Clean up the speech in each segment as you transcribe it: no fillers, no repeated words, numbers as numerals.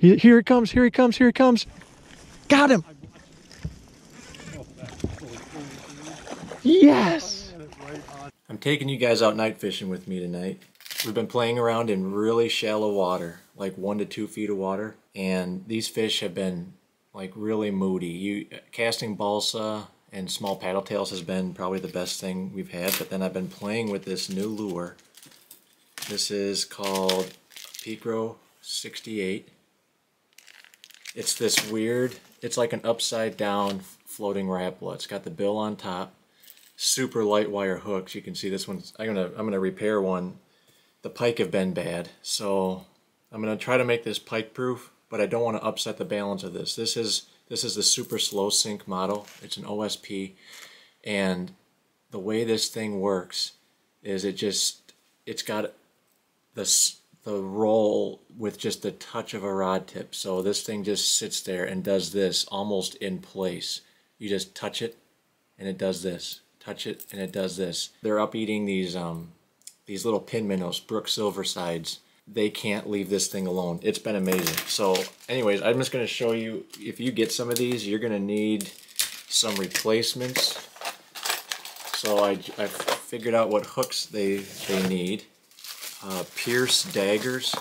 Here it comes, here he comes, here he comes. Got him. Yes. I'm taking you guys out night fishing with me tonight. We've been playing around in really shallow water, like 1 to 2 feet of water, and these fish have been like really moody. Casting balsa and small paddle tails has been probably the best thing we've had, but then I've been playing with this new lure. This is called Picro 68. It's this weird, it's like an upside down floating Rapala. It's got the bill on top, super light wire hooks. You can see this one's, I'm gonna repair one. The pike have been bad, so I'm gonna try to make this pike proof, but I don't want to upset the balance of this. This is the super slow sink model. It's an OSP, and the way this thing works is it's got the roll with just the touch of a rod tip. So this thing just sits there and does this almost in place. You just touch it and it does this. Touch it and it does this. They're up eating these little pin minnows, Brook Silversides. They can't leave this thing alone. It's been amazing. So anyways, I'm just going to show you, if you get some of these, you're going to need some replacements. So I figured out what hooks they need. Pierce daggers.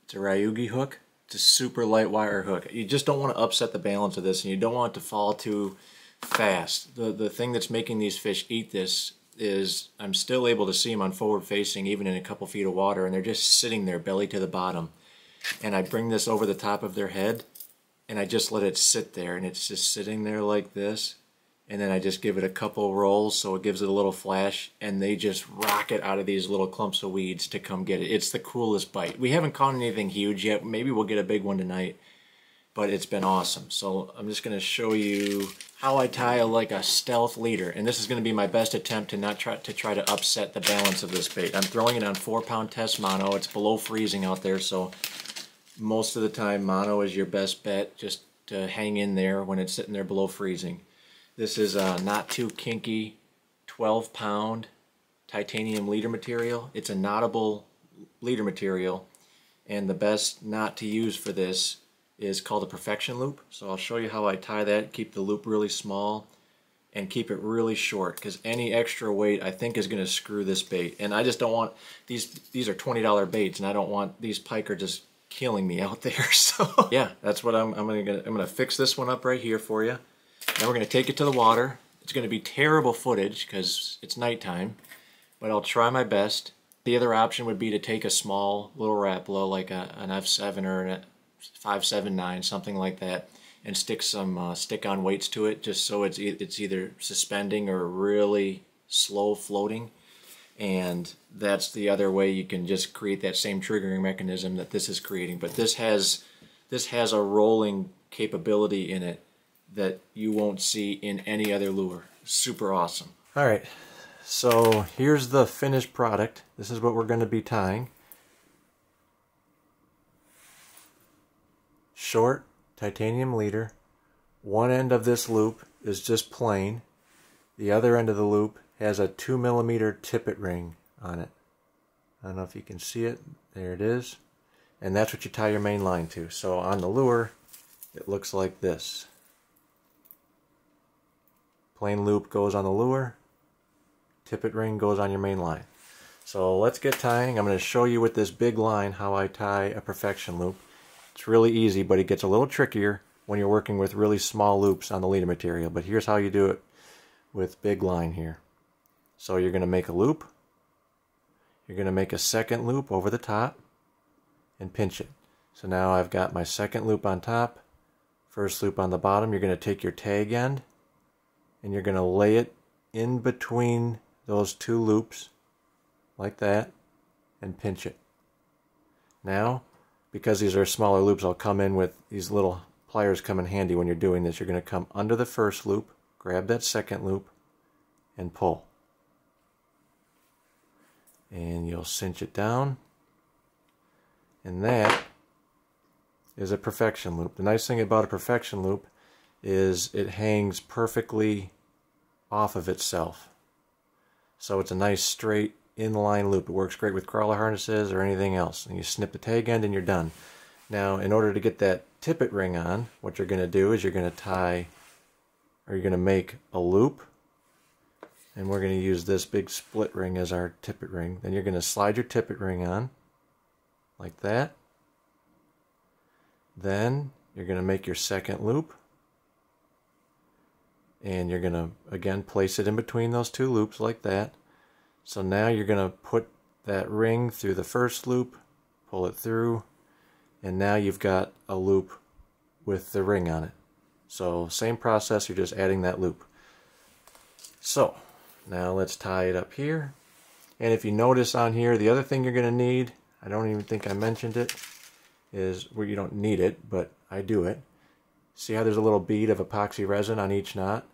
It's a Ryugi hook. It's a super light wire hook. You just don't want to upset the balance of this, and you don't want it to fall too fast. The thing that's making these fish eat this is I'm still able to see them on forward facing even in a couple feet of water, and they're just sitting there belly to the bottom. And I bring this over the top of their head and I just let it sit there, and it's just sitting there like this. And then I just give it a couple rolls so it gives it a little flash, and they just rocket out of these little clumps of weeds to come get it. It's the coolest bite. We haven't caught anything huge yet. Maybe we'll get a big one tonight, but it's been awesome. So I'm just going to show you how I tie like a stealth leader, and this is going to be my best attempt to not try to upset the balance of this bait. I'm throwing it on 4-pound test mono. It's below freezing out there, so most of the time mono is your best bet, just to hang in there when it's sitting there below freezing. This is a not too kinky 12-pound titanium leader material. It's a knottable leader material, and the best knot to use for this is called a perfection loop. So I'll show you how I tie that. Keep the loop really small and keep it really short, because any extra weight I think is going to screw this bait. And I just don't want these are $20 baits, and I don't want these pike are just killing me out there. So yeah, that's what I'm gonna fix this one up right here for you. Now we're going to take it to the water. It's going to be terrible footage because it's nighttime, but I'll try my best. The other option would be to take a small little Rapala, like an F7 or a 579, something like that, and stick some stick-on weights to it, just so it's either suspending or really slow floating. And that's the other way you can just create that same triggering mechanism that this is creating. But this has a rolling capability in it that you won't see in any other lure. Super awesome. Alright, so here's the finished product. This is what we're going to be tying. Short titanium leader. One end of this loop is just plain. The other end of the loop has a 2mm tippet ring on it. I don't know if you can see it. There it is. And that's what you tie your main line to. So on the lure, it looks like this. Plain loop goes on the lure, tippet ring goes on your main line. So let's get tying. I'm going to show you with this big line how I tie a perfection loop. It's really easy, but it gets a little trickier when you're working with really small loops on the leader material. But here's how you do it with big line here. So you're going to make a loop, you're going to make a second loop over the top, and pinch it. So now I've got my second loop on top, first loop on the bottom. You're going to take your tag end, and you're going to lay it in between those two loops like that and pinch it. Now, because these are smaller loops, I'll come in with these little pliers come in handy when you're doing this. You're going to come under the first loop, grab that second loop, and pull. And you'll cinch it down, and that is a perfection loop. The nice thing about a perfection loop is it hangs perfectly off of itself. So it's a nice straight inline loop. It works great with crawler harnesses or anything else. And you snip the tag end and you're done. Now, in order to get that tippet ring on, what you're going to do is you're going to make a loop, and we're going to use this big split ring as our tippet ring. Then you're going to slide your tippet ring on, like that. Then you're going to make your second loop, and you're going to, again, place it in between those two loops like that. So now you're going to put that ring through the first loop, pull it through, and now you've got a loop with the ring on it. So same process, you're just adding that loop. So now let's tie it up here. And if you notice on here, the other thing you're going to need, I don't even think I mentioned it, is where you don't need it, but I do it. See how there's a little bead of epoxy resin on each knot?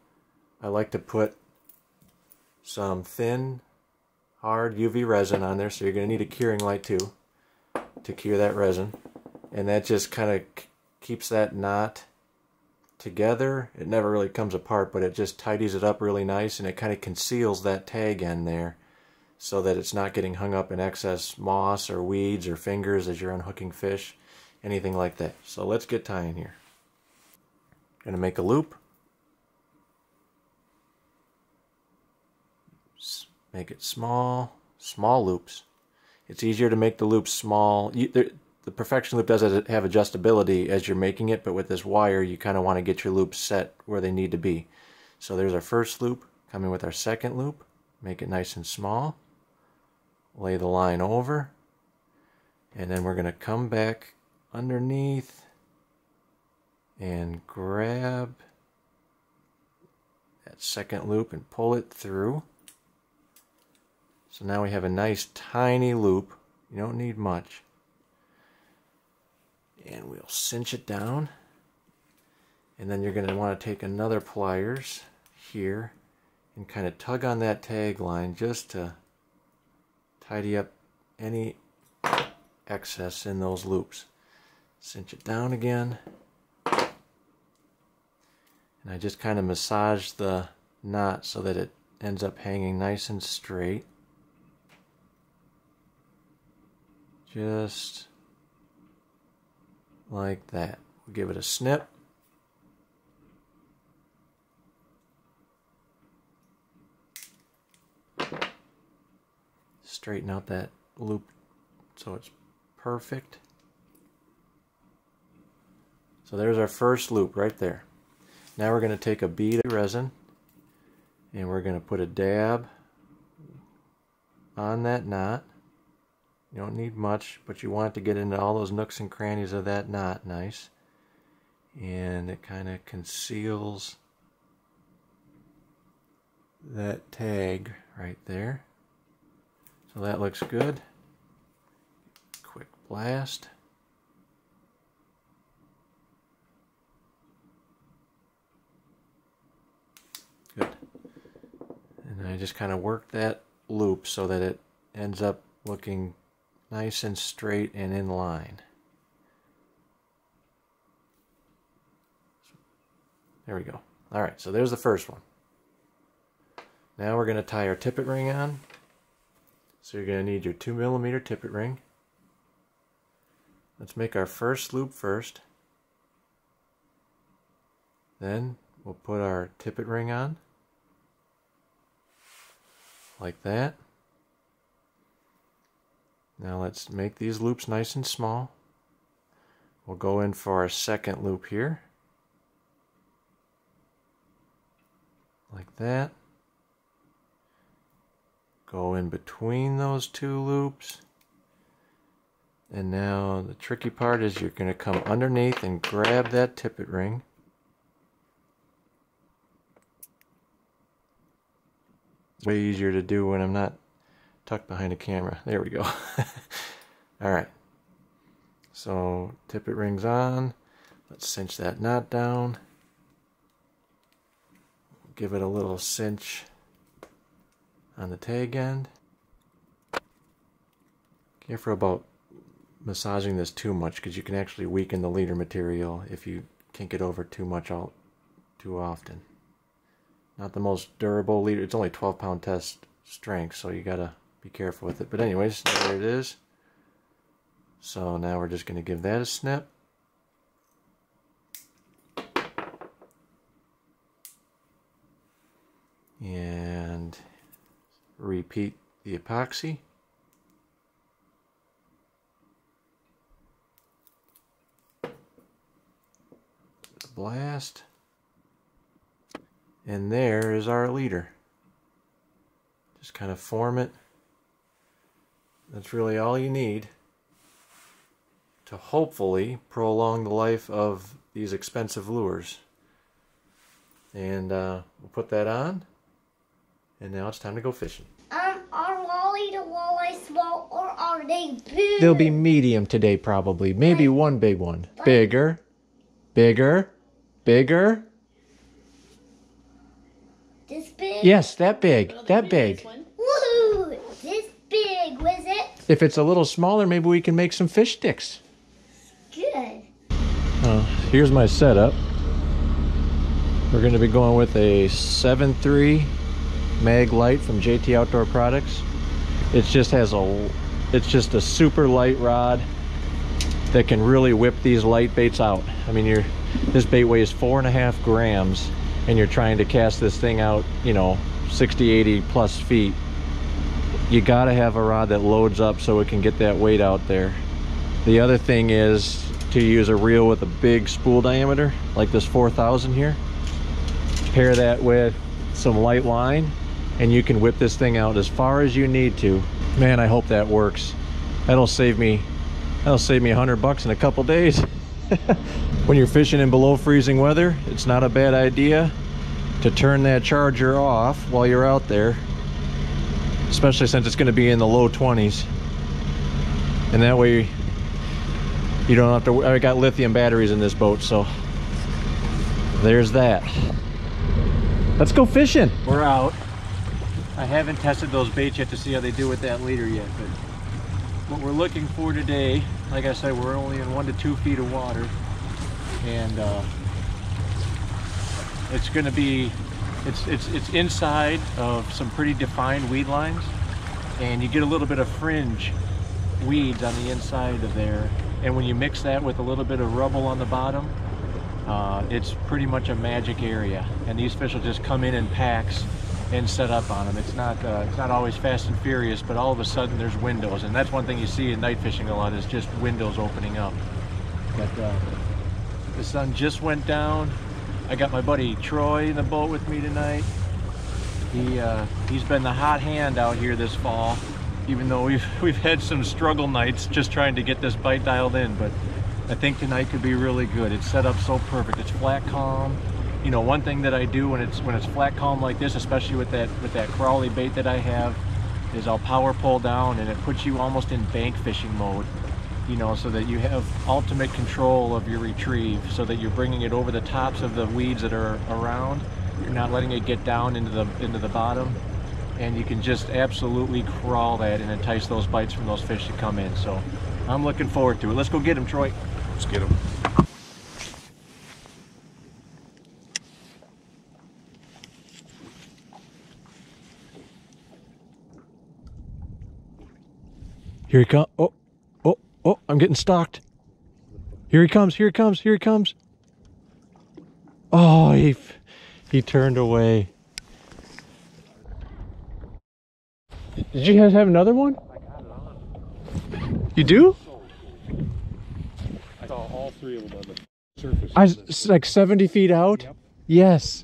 I like to put some thin, hard UV resin on there, so you're going to need a curing light too to cure that resin. And that just kind of keeps that knot together. It never really comes apart, but it just tidies it up really nice, and it kind of conceals that tag end there so that it's not getting hung up in excess moss or weeds or fingers as you're unhooking fish, anything like that. So let's get tying here. Gonna make a loop. Make it small loops. It's easier to make the loops small. The perfection loop does have adjustability as you're making it, but with this wire you kind of want to get your loops set where they need to be. So there's our first loop, coming with our second loop, make it nice and small, lay the line over, and then we're going to come back underneath and grab that second loop and pull it through. So now we have a nice tiny loop. You don't need much. And we'll cinch it down, and then you're going to want to take another pliers here and kind of tug on that tag line just to tidy up any excess in those loops. Cinch it down again, and I just kind of massage the knot so that it ends up hanging nice and straight. Just like that. We'll give it a snip. Straighten out that loop so it's perfect. So there's our first loop right there. Now we're going to take a bead of resin and we're going to put a dab on that knot. You don't need much, but you want it to get into all those nooks and crannies of that knot nice. And it kind of conceals that tag right there. So that looks good. Quick blast. Good. And I just kind of work that loop so that it ends up looking nice and straight and in line. There we go. Alright, so there's the first one. Now we're going to tie our tippet ring on. So you're going to need your 2mm tippet ring. Let's make our first loop first. Then we'll put our tippet ring on. Like that. Now let's make these loops nice and small. We'll go in for our second loop here. Like that. Go in between those two loops. And now the tricky part is you're going to come underneath and grab that tippet ring. It's way easier to do when I'm not tucked behind a camera. There we go. Alright. So tippet ring's on. Let's cinch that knot down. Give it a little cinch on the tag end. Careful about massaging this too much because you can actually weaken the leader material if you kink it over too much too often. Not the most durable leader. It's only 12-pound test strength, so you gotta be careful with it. But anyways, there it is. So now we're just going to give that a snip. And repeat the epoxy. Blast. And there is our leader. Just kind of form it. That's really all you need to hopefully prolong the life of these expensive lures. And we'll put that on. And now it's time to go fishing. Are walleye small or are they big? They'll be medium today probably. Maybe one big one. Bigger. Bigger. Bigger. This big? Yes, that big. That big. Woo! This big, was it? If it's a little smaller, maybe we can make some fish sticks. Good. Here's my setup. We're going to be going with a 7.3 mag light from JT Outdoor Products. It's just a super light rod that can really whip these light baits out. I mean, this bait weighs 4.5 grams, and you're trying to cast this thing out, you know, 60, 80 plus feet. You got to have a rod that loads up so it can get that weight out there. The other thing is to use a reel with a big spool diameter, like this 4000 here. Pair that with some light line, and you can whip this thing out as far as you need to. Man, I hope that works. That'll save me $100 in a couple days. When you're fishing in below freezing weather, it's not a bad idea to turn that charger off while you're out there, especially since it's going to be in the low 20s. And that way you don't have to. I got lithium batteries in this boat, so there's that. Let's go fishing. We're out. I haven't tested those baits yet to see how they do with that leader yet, but what we're looking for today, like I said, we're only in 1 to 2 feet of water, and it's going to be, it's inside of some pretty defined weed lines, and you get a little bit of fringe weeds on the inside of there, and when you mix that with a little bit of rubble on the bottom, it's pretty much a magic area, and these fish will just come in packs and set up on them. It's not always fast and furious, but all of a sudden there's windows, and that's one thing you see in night fishing a lot, is just windows opening up. But the sun just went down. I got my buddy Troy in the boat with me tonight. He's been the hot hand out here this fall, even though we've had some struggle nights just trying to get this bite dialed in, but I think tonight could be really good. It's set up so perfect. It's flat calm. You know, one thing that I do when it's flat calm like this, especially with that crawly bait that I have, is I'll power pull down, and it puts you almost in bank fishing mode, you know, so that you have ultimate control of your retrieve, so that you're bringing it over the tops of the weeds that are around. You're not letting it get down into the bottom, and you can just absolutely crawl that and entice those bites from those fish to come in. So I'm looking forward to it. Let's go get them, Troy. Let's get them. Here he comes. Oh, I'm getting stalked. Here he comes, here he comes, here he comes. Oh, he turned away. Did you guys have another one? I got it on. You do? I saw all 3 of them on the surface. Like 70 feet out? Yep. Yes.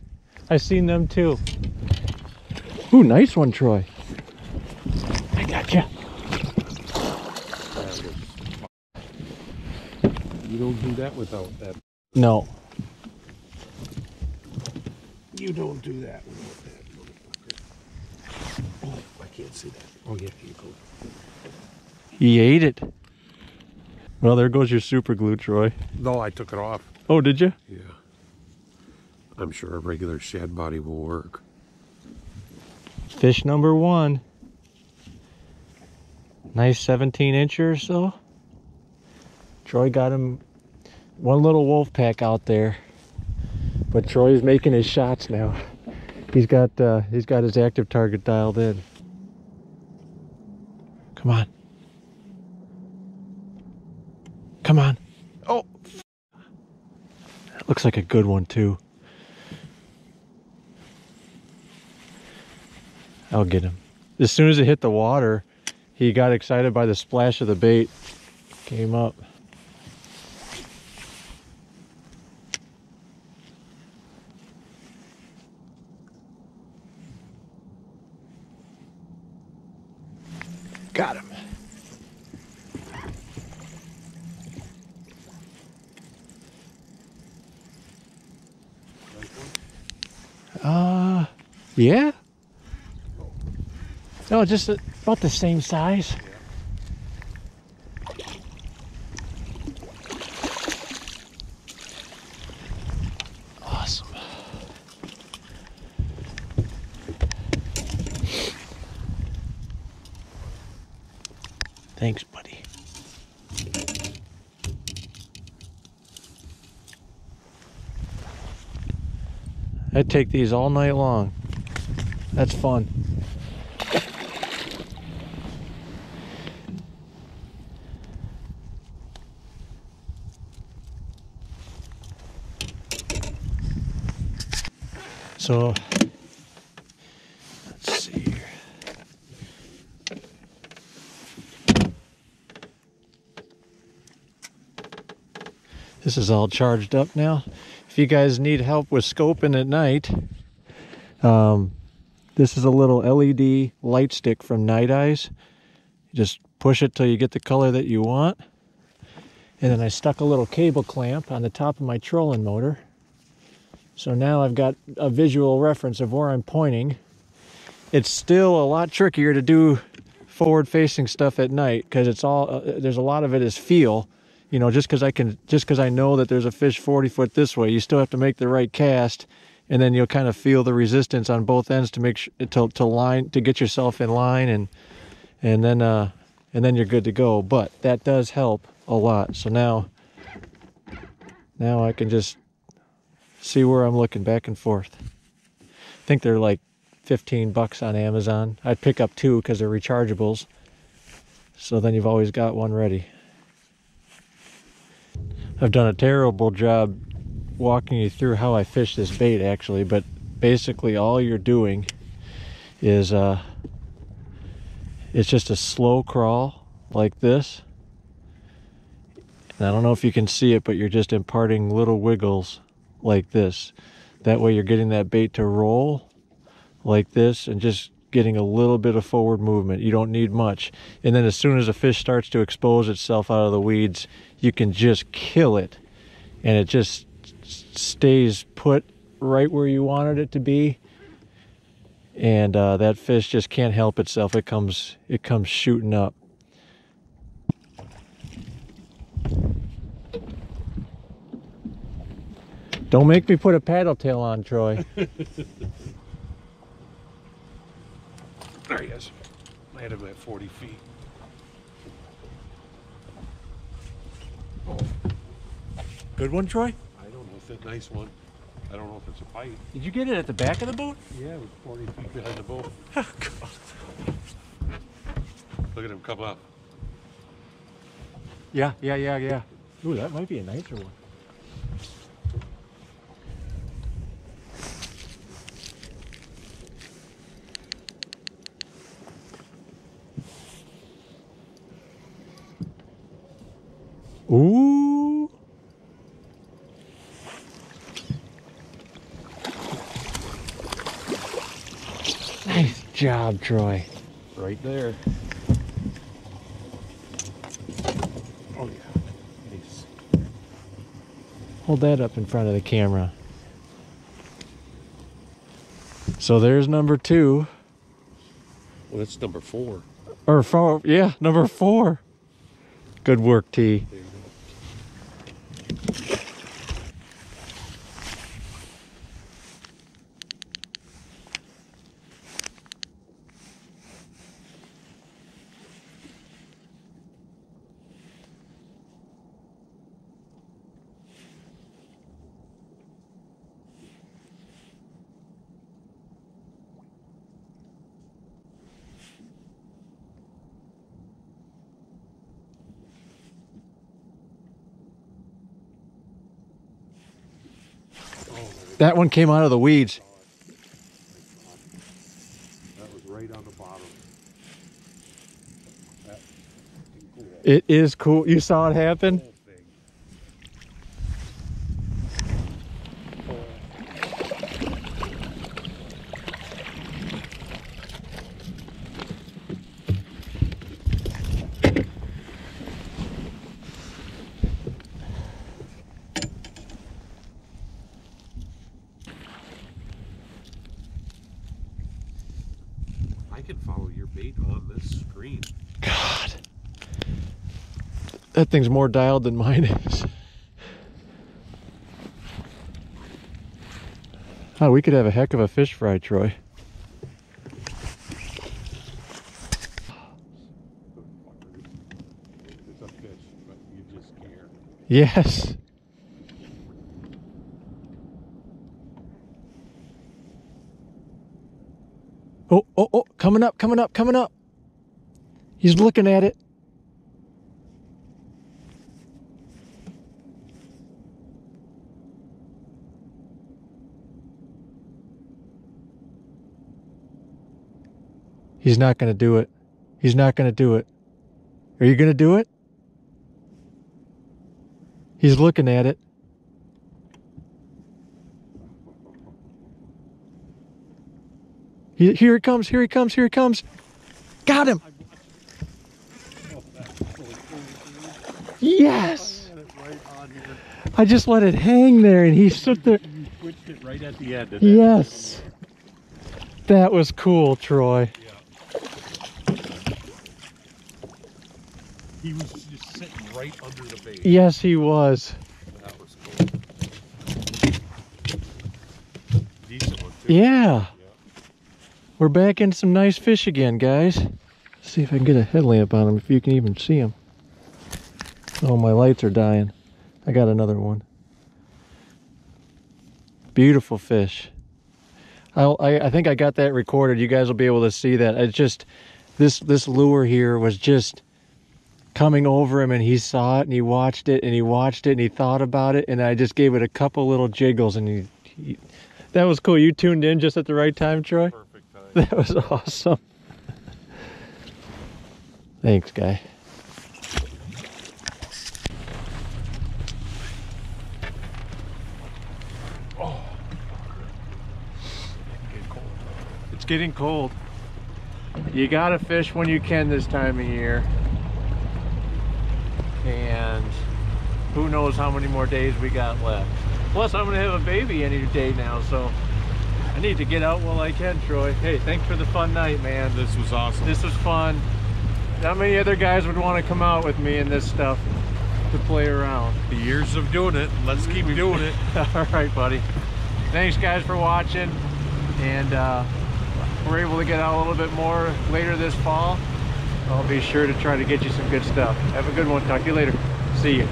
I seen them too. Ooh, nice one, Troy. I gotcha. You don't do that without that. No. You don't do that without that. Oh, I can't see that. Oh, yeah, you go. He ate it. Well, there goes your super glue, Troy. No, I took it off. Oh, did you? Yeah. I'm sure a regular shad body will work. Fish number 1. Nice 17-incher or so. Troy got him one little wolf pack out there, but Troy's making his shots now. He's got his active target dialed in. Come on. Come on. Oh, that looks like a good one too. I'll get him. As soon as it hit the water, he got excited by the splash of the bait. Came up. Got him. Yeah. No, just about the same size. Awesome. Thanks, buddy. I'd take these all night long. That's fun. So, let's see here. This is all charged up now. If you guys need help with scoping at night, this is a little LED light stick from Night Eyes. You just push it till you get the color that you want. And then I stuck a little cable clamp on the top of my trolling motor. So now I've got a visual reference of where I'm pointing. It's still a lot trickier to do forward-facing stuff at night because it's all there's a lot of it is feel. You know, just because I know that there's a fish 40 foot this way, you still have to make the right cast, and then you'll kind of feel the resistance on both ends to make sure to get yourself in line, and then you're good to go. But that does help a lot. So now I can just see where I'm looking back and forth. I think they're like $15 on Amazon. I'd pick up 2 because they're rechargeables. So then you've always got one ready. I've done a terrible job walking you through how I fish this bait actually, but basically all you're doing is it's just a slow crawl like this. And I don't know if you can see it, but you're just imparting little wiggles like this. That way you're getting that bait to roll like this and just getting a little bit of forward movement. You don't need much. And then as soon as a fish starts to expose itself out of the weeds, you can just kill it. And it just stays put right where you wanted it to be. And that fish just can't help itself. It comes shooting up. Don't make me put a paddle tail on, Troy. There he is. I had him at 40 feet. Oh. Good one, Troy? I don't know if it's a nice one. I don't know if it's a bite. Did you get it at the back of the boat? Yeah, it was 40 feet behind the boat. Oh, God. Look at him come up. Yeah. Ooh, that might be a nicer one. Ooh. Nice job, Troy. Right there. Oh yeah. Nice. Hold that up in front of the camera. So there's number 2. Well, that's number 4. Or 4, yeah, number 4. Good work, T. There you go. That one came out of the weeds. That was right on the bottom. That's cool. It is cool. You saw it happen? Whole thing. I can follow your bait on this screen. God. That thing's more dialed than mine is. Oh, we could have a heck of a fish fry, Troy. It's a fish, but you just scared. Yes. Oh, oh, oh, coming up, coming up, coming up. He's looking at it. He's not going to do it. He's not going to do it. Are you going to do it? He's looking at it. Here it comes, here he comes, here he comes. Got him. Yes. I just let it hang there and he stood there. You switched it right at the end. Yes. That was cool, Troy. Yeah. He was just sitting right under the bait. Yes, he was. That was cool. Decent one, too. Yeah. We're back in some nice fish again, guys. Let's see if I can get a headlamp on them, if you can even see them. Oh, my lights are dying. I got another one. Beautiful fish. I think I got that recorded. You guys will be able to see that. It's just, this lure here was just coming over him, and he saw it, and he watched it, and he watched it, and he thought about it, and I just gave it a couple little jiggles, and he that was cool. You tuned in just at the right time, Troy? Perfect time. That was awesome. Thanks, guy. Oh. It's getting cold. You gotta fish when you can this time of year. And who knows how many more days we got left. Plus, I'm gonna have a baby any day now, so I need to get out while I can, Troy. Hey, thanks for the fun night, man. This was awesome. This was fun. Not many other guys would want to come out with me in this stuff to play around. The years of doing it. Let's keep doing it. All right, buddy. Thanks, guys, for watching. And we're able to get out a little bit more later this fall. I'll be sure to try to get you some good stuff. Have a good one. Talk to you later. See you.